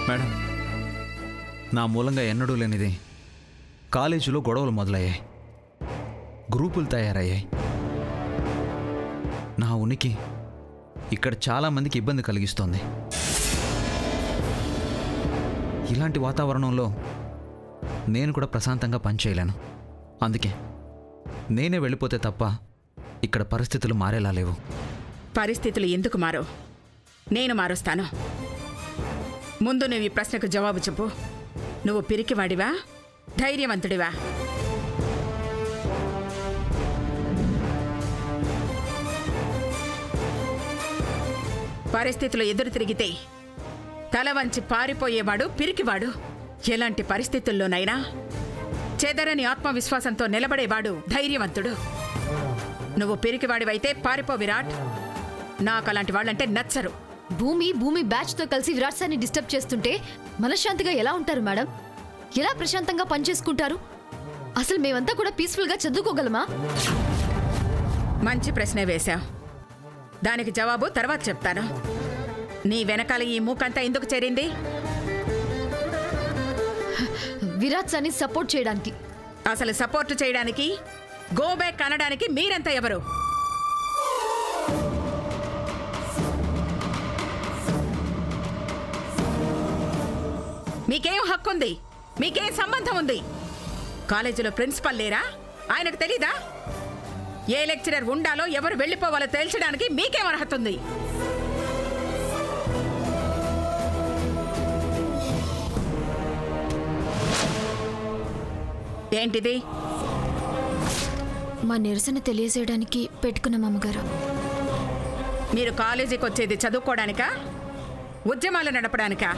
Madam, నా మూలంగా ఎన్నడూ లేనిది కాలేజీలో గొడవలు మొదలయ్యాయి, గ్రూపులు తయారయ్యాయి. నా ఉనికి ఇక్కడ చాలామందికి ఇబ్బంది కలిగిస్తోంది. ఇలాంటి వాతావరణంలో నేను కూడా ప్రశాంతంగా పనిచేయలేను. అందుకే నేనే వెళ్ళిపోతే తప్ప ఇక్కడ పరిస్థితులు మారేలా లేవు. పరిస్థితులు ఎందుకు మారో నేను మారుస్తాను. ముందు నువ్వు ఈ ప్రశ్నకు జవాబు చెప్పు. నువ్వు పిరికివాడివా, ధైర్యవంతుడివా? పరిస్థితులు ఎదురు తిరిగితే తల వంచి పారిపోయేవాడు పిరికివాడు. ఎలాంటి పరిస్థితుల్లోనైనా చెదరని ఆత్మవిశ్వాసంతో నిలబడేవాడు ధైర్యవంతుడు. నువ్వు పిరికివాడివైతే పారిపో విరాట్. నాకు అలాంటి వాళ్ళంటే నచ్చరు. భూమి బ్యాచ్తో కలిసి విరాట్ సార్ని డిస్టర్బ్ చేస్తుంటే మనశ్శాంతిగా ఎలా ఉంటారు మేడం? ఎలా ప్రశాంతంగా పనిచేసుకుంటారు? అసలు మేమంతా కూడా పీస్ఫుల్గా చదువుకోగలమా? మంచి ప్రశ్నే వేశావు. దానికి జవాబు తర్వాత చెప్తాను. నీ వెనకాల ఈ మూకంతా ఎందుకు చేరింది? విరాట్ సార్ని సపోర్ట్ చేయడానికి. అసలు సపోర్ట్ చేయడానికి, గో బ్యాక్ అనడానికి మీరంతా ఎవరు? మీకేం హక్కు ఉంది? మీకేం సంబంధం ఉంది? కాలేజీలో ప్రిన్సిపల్ లేరా? ఆయనకు తెలీదా? ఏ లెక్చరర్ ఉండాలో, ఎవరు వెళ్ళిపోవాలో తేల్చడానికి మీకేం అర్హత ఉంది? ఏంటిది? మా నిరసన తెలియజేయడానికి పెట్టుకున్నాం అమ్మగారు. మీరు కాలేజీకి వచ్చేది చదువుకోవడానికా, ఉద్యమాలు నడపడానికా?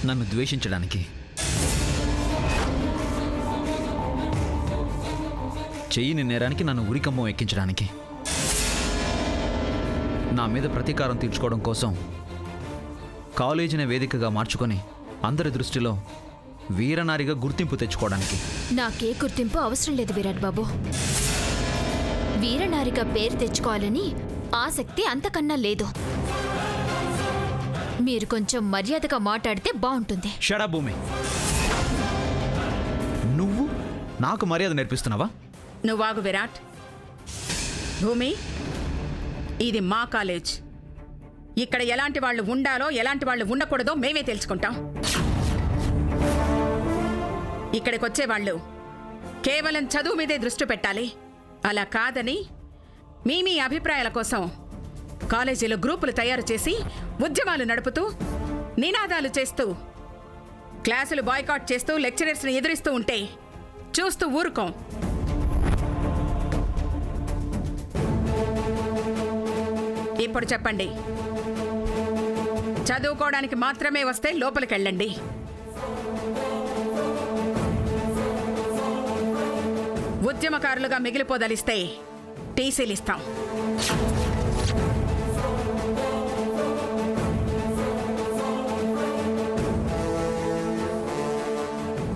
నన్ను ద్వేషించడానికి, చెయ్యిని నేరానికి నన్ను ఉరికమ్మం ఎక్కించడానికి, నా మీద ప్రతీకారం తీర్చుకోవడం కోసం కాలేజీని వేదికగా మార్చుకొని అందరి దృష్టిలో వీరనారిగా గుర్తింపు తెచ్చుకోవడానికి. నాకే గుర్తింపు అవసరం లేదు విరాట్ బాబు. వీరనారిగా పేరు తెచ్చుకోవాలని ఆసక్తి అంతకన్నా లేదు. మీరు కొంచెం మర్యాదగా మాట్లాడితే బాగుంటుంది. షడా భూమి, నువ్వు నాకు మర్యాద నేర్పిస్తున్నావా? నువ్వాగు విరాట్. భూమి, ఇది మా కాలేజ్. ఇక్కడ ఎలాంటి వాళ్ళు ఉండాలో, ఎలాంటి వాళ్ళు ఉండకూడదో మేమే తెలుసుకుంటాం. ఇక్కడికి వచ్చేవాళ్ళు కేవలం చదువు మీదే దృష్టి పెట్టాలి. అలా కాదని మీ అభిప్రాయాల కోసం కాలేజీలో గ్రూపులు తయారు చేసి ఉద్యమాలు నడుపుతూ, నినాదాలు చేస్తూ, క్లాసులు బాయ్కాట్ చేస్తూ, లెక్చరర్స్ని ఎదిరిస్తూ ఉంటే చూస్తూ ఊరుకోం. ఇప్పుడు చెప్పండి, చదువుకోవడానికి మాత్రమే వస్తే లోపలికెళ్ళండి. ఉద్యమకారులుగా మిగిలిపోదలిస్తే టీసీలు ఇస్తాం.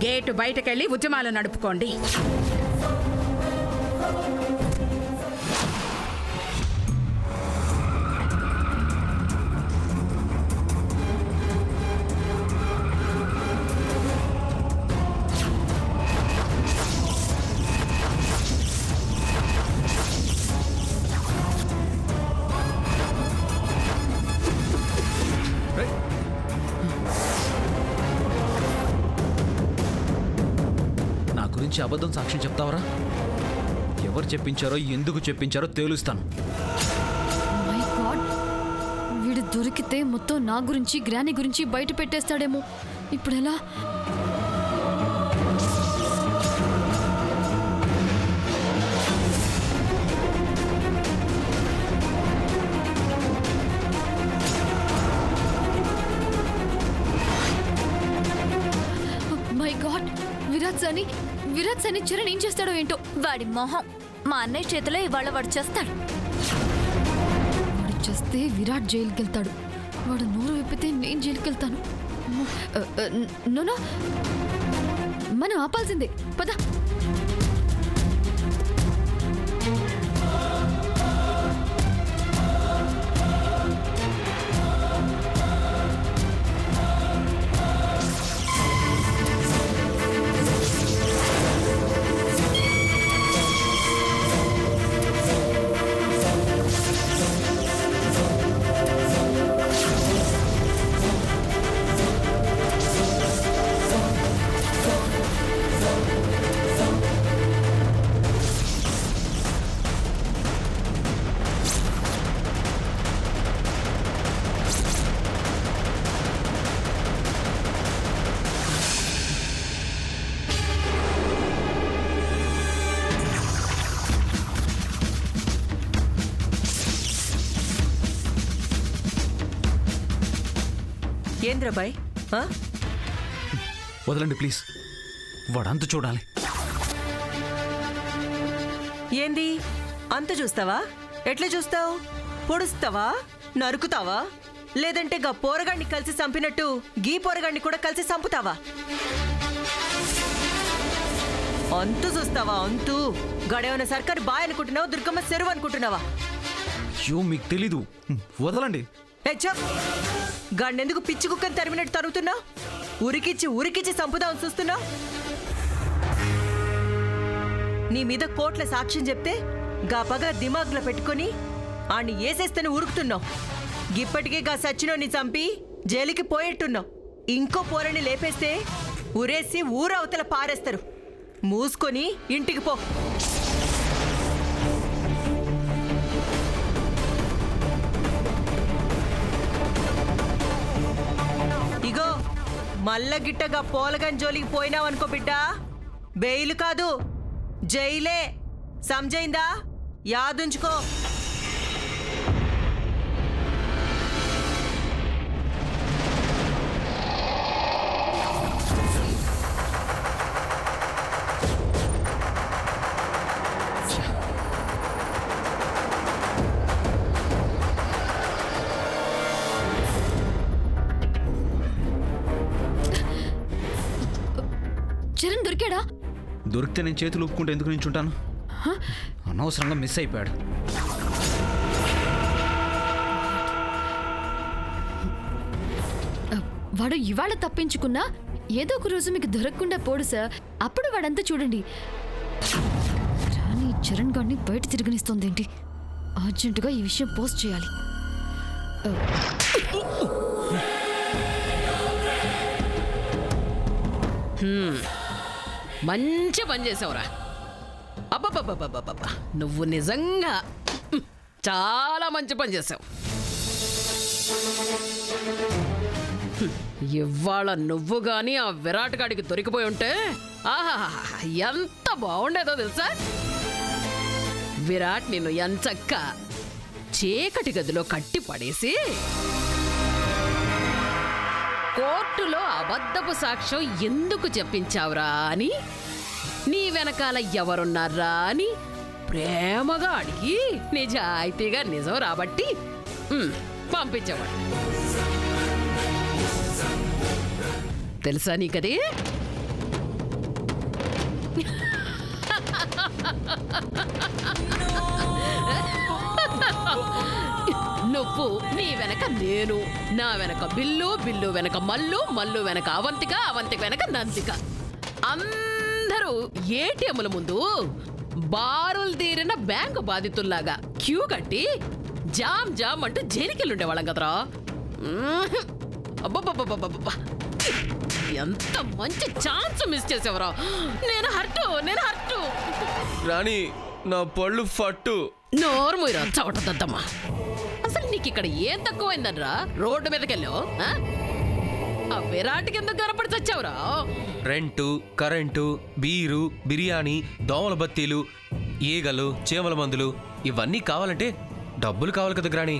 గేటు బయటకెళ్ళి ఉద్యమాలు నడుపుకోండి. గురించి అబద్ధం సాక్ష్యం చెప్తావరా? ఎవరు చెప్పించారో, ఎందుకు చెప్పించారో తేలుస్తాను. మై గాడ్, వీడు దొరికితే మొత్తం నా గురించి, గ్రాని గురించి బయట పెట్టేస్తాడేమో. ఇప్పుడు ఎలా? మై గాడ్, విరాట్ సాని చరణ్ ఏం చేస్తాడో ఏంటో. వాడి మొహం మా అన్నయ్య చేతిలో ఇవాళ వాడు చేస్తాడు. వాడు చేస్తే విరాట్ జైలుకి వెళ్తాడు. వాడు నోరు విప్పితే నేను జైలుకి వెళ్తాను. నోనో, మనం ఆపాల్సిందే. పద. ఏంద్రబాయ్ వదలండి ప్లీజ్, వాడంత చూడాలి. ఏంది అంత చూస్తావా? ఎట్లా చూస్తావు? పొడుస్తావా, నరుకుతావా, లేదంటే గా పోరగాన్ని కలిసి చంపినట్టు గీ పోరగాన్ని కూడా కలిసి చంపుతావా? అంతు చూస్తావా? అంతు గడేమన్న సర్కారు బాయ్ అనుకుంటున్నావా, దుర్గమ్మ చెరువు అనుకుంటున్నావా? అయ్యో మీకు తెలీదు, వదలండి. గండెందుకు పిచ్చి కుక్కని తరిమినట్టు తరుగుతున్నావు? ఉరికిచ్చి చంపుదామని చూస్తున్నావు? నీ మీద కోట్ల సాక్ష్యం చెప్తే గా పగల దిమాగ్లో పెట్టుకొని ఆణ్ణి ఏసేస్తేనే ఉరుకుతున్నావు. ఇప్పటికే గా సచ్చినోని చంపి జైలుకి పోయేట్టున్నావు. ఇంకో పోరని లేపేస్తే ఉరేసి ఊరవతల పారేస్తారు. మూసుకొని ఇంటికి పో. ఇగో మల్ల గిట్టగా పోలగన్ జోలికి పోయినావనుకో బిడ్డ, బెయిలు కాదు జైలే. సమజైందా? యాదుంచుకో. చరణ్ దొరికాడా? దొరికితే నేను చేతులు ఊపుకుంటే ఎందుకు నించుంటాను? అనవసరంగా మిస్ అయిపోయాడు. వాడు ఇవాళ తప్పించుకున్నా ఏదో ఒక రోజు మీకు దొరకకుండా పోడు సార్. అప్పుడు వాడంతా చూడండి. రాణి చరణ్ గారిని బయట తిరగనిస్తోంది ఏంటి? అర్జెంటుగా ఈ విషయం పోస్ట్ చేయాలి. మంచి పని చేసావురా. అబ్బబ్బబ్బబ్బబ్బబ్బా, నువ్వు నిజంగా చాలా మంచి పని చేసావు. ఇవాళ నువ్వు గాని ఆ విరాట్ గాడికి దొరికిపోయి ఉంటే ఆహా ఎంత బాగుండేదో తెలుసా? విరాట్ నిన్ను ఎంచక్క చీకటి గదిలో కట్టి పడేసి కోర్టులో అబద్ధపు సాక్ష్యం ఎందుకు చెప్పించావురా అని, నీ వెనకాల ఎవరున్నారా అని ప్రేమగా అడిగి నిజాయితీగా నిజం రాబట్టి పంపించేవాడు. తెలుసా నీకది? నువ్వు నీ వెనక నేను, నా వెనక బిల్లు, బిల్లు వెనక మల్లు, మల్లు వెనక అవంతిక, అవంతిక వెనక నందిక. అందరూ ఏటీఎంల ముందు బారులు తీరిన బ్యాంకు బాధితుల్లాగా క్యూ కట్టి జామ్ జామ్ అంటూ జైలుకెళ్ళుండేవాళ్ళం కదరా. అబ్బబ్బబ్బబ్బబ్బబ్బా, ఎంత మంచి ఛాన్స్ మిస్ చేసేవరా. నేను హర్టు. రాణి, నా పళ్ళు ఫట్టు. నోరు మూయరా చవటద్దమ్మా. అసలు నీకు ఇక్కడ ఏం తక్కువైందనరా రోడ్డు మీదకెళ్ళావు? ఆ విరాట్కి ఎందుకు కనపడి చచ్చావురా? రెంటు, కరెంటు, బీరు, బిర్యానీ, దోమల బత్తీలు, ఈగలు, చీమల మందులు ఇవన్నీ కావాలంటే డబ్బులు కావాలి కదా గ్రాణి.